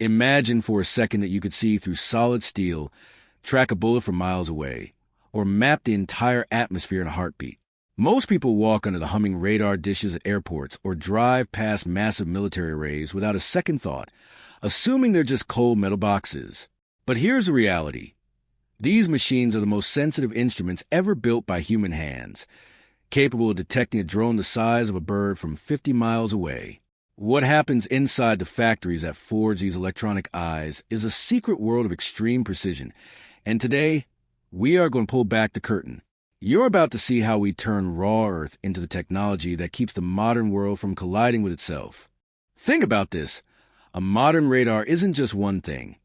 Imagine for a second that you could see through solid steel, track a bullet from miles away, or map the entire atmosphere in a heartbeat. Most people walk under the humming radar dishes at airports or drive past massive military arrays without a second thought, assuming they're just cold metal boxes. But here's the reality. These machines are the most sensitive instruments ever built by human hands, capable of detecting a drone the size of a bird from 50 miles away. What happens inside the factories that forge these electronic eyes is a secret world of extreme precision, and today, we are going to pull back the curtain. You're about to see how we turn raw earth into the technology that keeps the modern world from colliding with itself. Think about this. A modern radar isn't just one thing.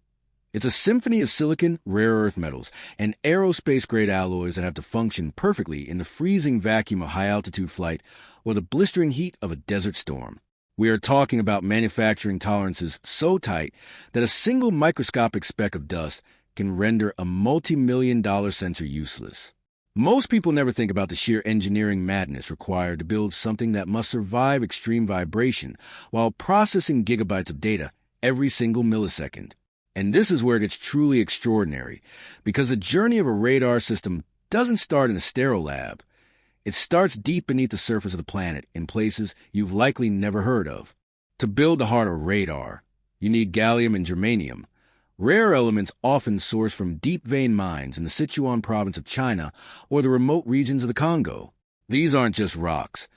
It's a symphony of silicon, rare earth metals, and aerospace-grade alloys that have to function perfectly in the freezing vacuum of high-altitude flight or the blistering heat of a desert storm. We are talking about manufacturing tolerances so tight that a single microscopic speck of dust can render a multi-million-dollar sensor useless. Most people never think about the sheer engineering madness required to build something that must survive extreme vibration while processing gigabytes of data every single millisecond. And this is where it gets truly extraordinary, because the journey of a radar system doesn't start in a sterile lab. It starts deep beneath the surface of the planet in places you've likely never heard of. To build the heart of radar, you need gallium and germanium, rare elements often sourced from deep vein mines in the Sichuan province of China or the remote regions of the Congo. These aren't just rocks.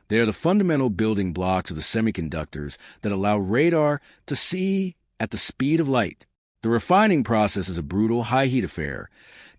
They are the fundamental building blocks of the semiconductors that allow radar to see at the speed of light. The refining process is a brutal, high-heat affair,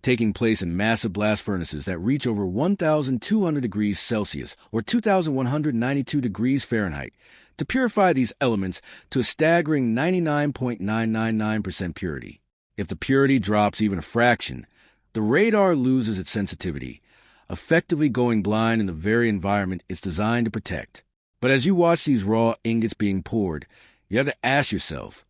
taking place in massive blast furnaces that reach over 1,200 degrees Celsius or 2,192 degrees Fahrenheit to purify these elements to a staggering 99.999% purity. If the purity drops even a fraction, the radar loses its sensitivity, effectively going blind in the very environment it's designed to protect. But as you watch these raw ingots being poured, you have to ask yourself,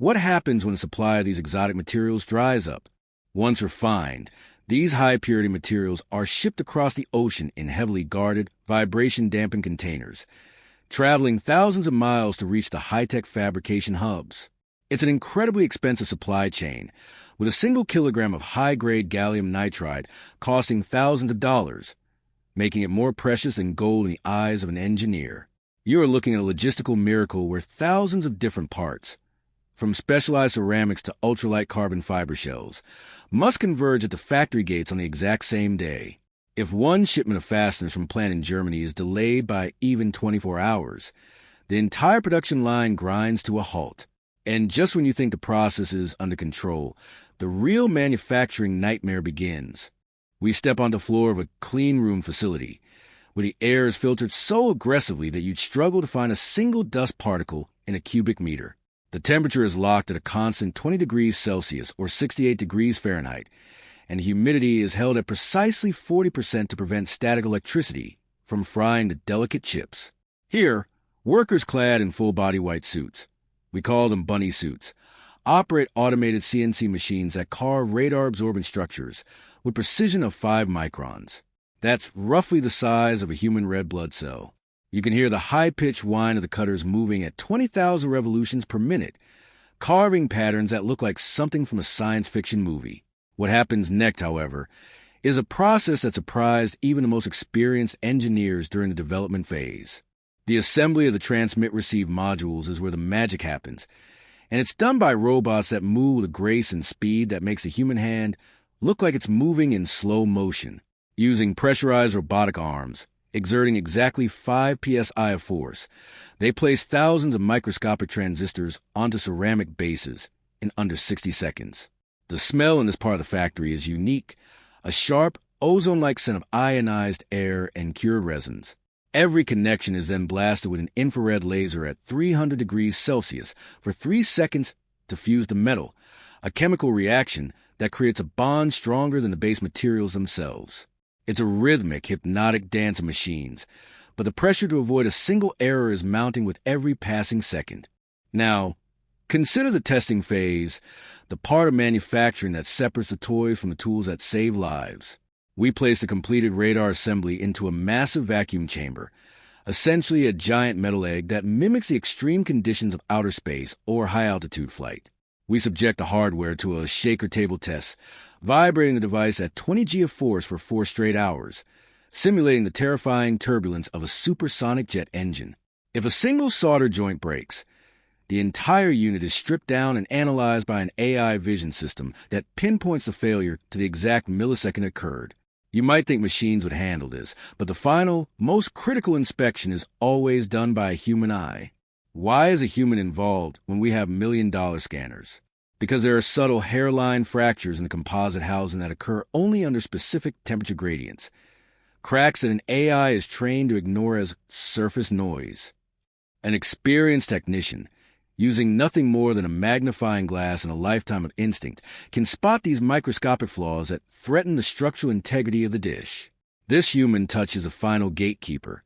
what happens when the supply of these exotic materials dries up? Once refined, these high-purity materials are shipped across the ocean in heavily guarded, vibration-dampened containers, traveling thousands of miles to reach the high-tech fabrication hubs. It's an incredibly expensive supply chain, with a single kilogram of high-grade gallium nitride costing thousands of dollars, making it more precious than gold in the eyes of an engineer. You are looking at a logistical miracle where thousands of different parts, from specialized ceramics to ultralight carbon fiber shells, must converge at the factory gates on the exact same day. If one shipment of fasteners from a plant in Germany is delayed by even 24 hours, the entire production line grinds to a halt. And just when you think the process is under control, the real manufacturing nightmare begins. We step on the floor of a clean room facility, where the air is filtered so aggressively that you'd struggle to find a single dust particle in a cubic meter. The temperature is locked at a constant 20 degrees Celsius or 68 degrees Fahrenheit, and the humidity is held at precisely 40% to prevent static electricity from frying the delicate chips. Here, workers clad in full-body white suits, we call them bunny suits, operate automated CNC machines that carve radar-absorbent structures with precision of 5 microns. That's roughly the size of a human red blood cell. You can hear the high-pitched whine of the cutters moving at 20,000 revolutions per minute, carving patterns that look like something from a science fiction movie. What happens next, however, is a process that surprised even the most experienced engineers during the development phase. The assembly of the transmit-receive modules is where the magic happens, and it's done by robots that move with a grace and speed that makes the human hand look like it's moving in slow motion. Using pressurized robotic arms, exerting exactly 5 psi of force, they place thousands of microscopic transistors onto ceramic bases in under 60 seconds. The smell in this part of the factory is unique, a sharp, ozone-like scent of ionized air and cured resins. Every connection is then blasted with an infrared laser at 300 degrees Celsius for 3 seconds to fuse the metal, a chemical reaction that creates a bond stronger than the base materials themselves. It's a rhythmic, hypnotic dance of machines, but the pressure to avoid a single error is mounting with every passing second. Now, consider the testing phase, the part of manufacturing that separates the toys from the tools that save lives. We place the completed radar assembly into a massive vacuum chamber, essentially a giant metal egg that mimics the extreme conditions of outer space or high-altitude flight. We subject the hardware to a shaker table test, vibrating the device at 20 G of force for 4 straight hours, simulating the terrifying turbulence of a supersonic jet engine. If a single solder joint breaks, the entire unit is stripped down and analyzed by an AI vision system that pinpoints the failure to the exact millisecond it occurred. You might think machines would handle this, but the final, most critical inspection is always done by a human eye. Why is a human involved when we have million-dollar scanners? Because there are subtle hairline fractures in the composite housing that occur only under specific temperature gradients. Cracks that an AI is trained to ignore as surface noise. An experienced technician, using nothing more than a magnifying glass and a lifetime of instinct, can spot these microscopic flaws that threaten the structural integrity of the dish. This human touch is a final gatekeeper.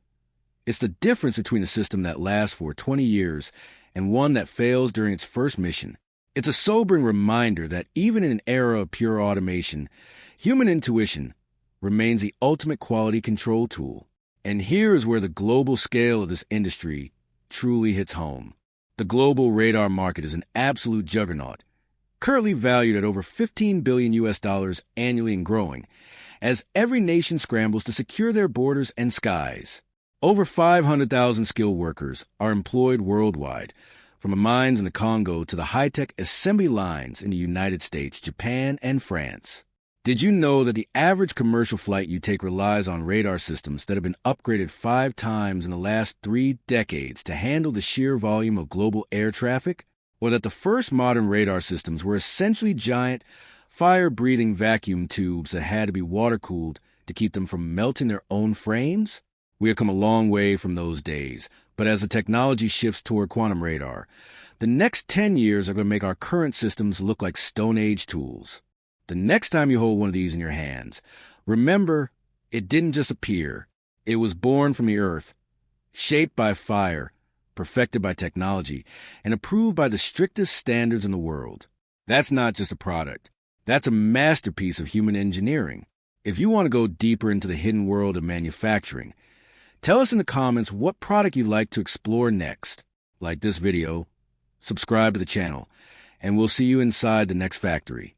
It's the difference between a system that lasts for 20 years and one that fails during its first mission. It's a sobering reminder that even in an era of pure automation, human intuition remains the ultimate quality control tool. And here is where the global scale of this industry truly hits home. The global radar market is an absolute juggernaut, currently valued at over $15 billion annually and growing, as every nation scrambles to secure their borders and skies. Over 500,000 skilled workers are employed worldwide, from the mines in the Congo to the high-tech assembly lines in the United States, Japan, and France. Did you know that the average commercial flight you take relies on radar systems that have been upgraded 5 times in the last 3 decades to handle the sheer volume of global air traffic? Or that the first modern radar systems were essentially giant, fire-breathing vacuum tubes that had to be water-cooled to keep them from melting their own frames? We have come a long way from those days, but as the technology shifts toward quantum radar, the next 10 years are going to make our current systems look like Stone Age tools. The next time you hold one of these in your hands, remember, it didn't just appear. It was born from the earth, shaped by fire, perfected by technology, and approved by the strictest standards in the world. That's not just a product. That's a masterpiece of human engineering. If you want to go deeper into the hidden world of manufacturing, tell us in the comments what product you'd like to explore next. Like this video, subscribe to the channel, and we'll see you inside the next factory.